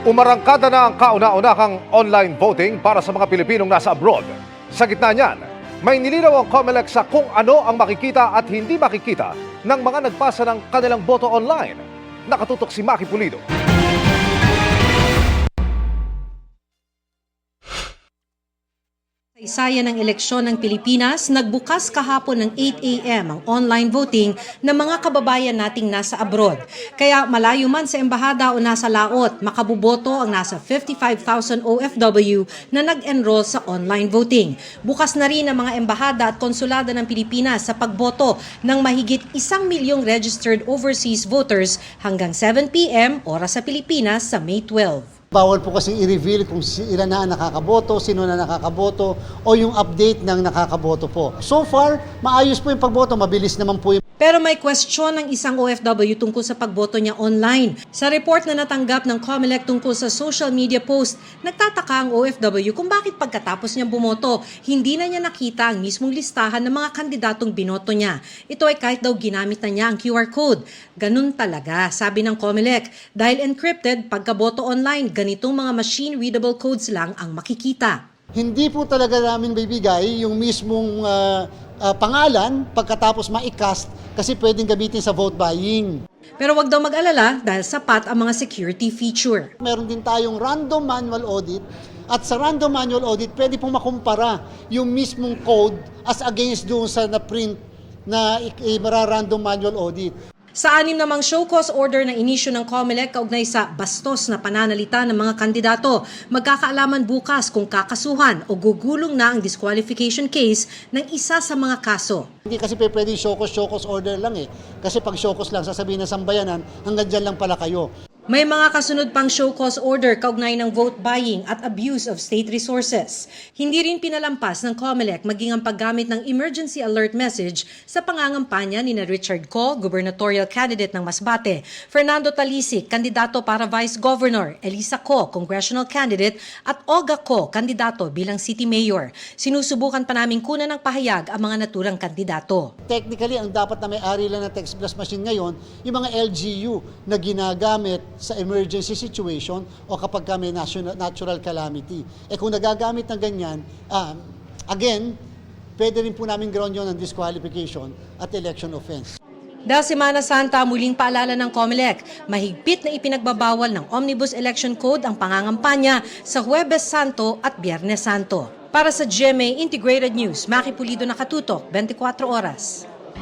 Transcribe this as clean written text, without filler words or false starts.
Umarangkada na ang kauna-unahang online voting para sa mga Pilipinong nasa abroad. Sa gitna niyan, may nilinaw ang COMELEC sa kung ano ang makikita at hindi makikita ng mga nagpasa ng kanilang boto online. Nakatutok si Maki Pulido. Sa isaya ng eleksyon ng Pilipinas, nagbukas kahapon ng 8 a.m. ang online voting ng mga kababayan nating nasa abroad. Kaya malayo man sa embahada o nasa laot, makabuboto ang nasa 55,000 OFW na nag-enroll sa online voting. Bukas na rin ang mga embahada at konsulada ng Pilipinas sa pagboto ng mahigit 1 milyong registered overseas voters hanggang 7 p.m. oras sa Pilipinas sa May 12. Bawal po kasing i-reveal kung ilan na ang nakakaboto, sino na nakakaboto, o yung update ng nakakaboto po. So far, maayos po yung pagboto, mabilis naman po yung... Pero may question ng isang OFW tungkol sa pagboto niya online. Sa report na natanggap ng COMELEC tungkol sa social media post, nagtataka ang OFW kung bakit pagkatapos niya bumoto, hindi na niya nakita ang mismong listahan ng mga kandidatong binoto niya. Ito ay kahit daw ginamit na niya ang QR code. Ganun talaga, sabi ng COMELEC. Dahil encrypted, pagkaboto online, ganitong mga machine-readable codes lang ang makikita. Hindi po talaga namin bibigay yung mismong pangalan pagkatapos ma-cast kasi pwedeng gamitin sa vote buying. Pero wag daw mag-alala dahil sapat ang mga security feature. Meron din tayong random manual audit at sa random manual audit pwede pong makumpara yung mismong code as against doon sa na-print na random manual audit. Sa 6 namang show cause order na inisyu ng COMELEC kaugnay sa bastos na pananalita ng mga kandidato, magkakaalaman bukas kung kakasuhan o gugulong na ang disqualification case ng isa sa mga kaso. Hindi kasi pwede show cause order lang eh. Kasi pag show cause lang, sasabihin ng sambayanan, hanggang dyan lang pala kayo. May mga kasunod pang show cause order kaugnay ng vote buying at abuse of state resources. Hindi rin pinalampas ng COMELEC maging ang paggamit ng emergency alert message sa pangangampanya ni Richard Co, gubernatorial candidate ng Masbate, Fernando Talisic, kandidato para Vice Governor, Elisa Co, congressional candidate, at Olga Co, kandidato bilang city mayor. Sinusubukan pa naming kunan ng pahayag ang mga naturang kandidato. Technically, ang dapat na may-ari lang ng text blast machine ngayon, yung mga LGU na ginagamit sa emergency situation o kapag may natural calamity. Kung nagagamit ng ganyan, again, pwede rin po namin ground yun ng disqualification at election offense. Dahil Semana Santa, muling paalala ng COMELEC, mahigpit na ipinagbabawal ng Omnibus Election Code ang pangangampanya sa Huwebes Santo at Biyernes Santo. Para sa GMA Integrated News, Maki Pulido, nakatutok, 24 oras.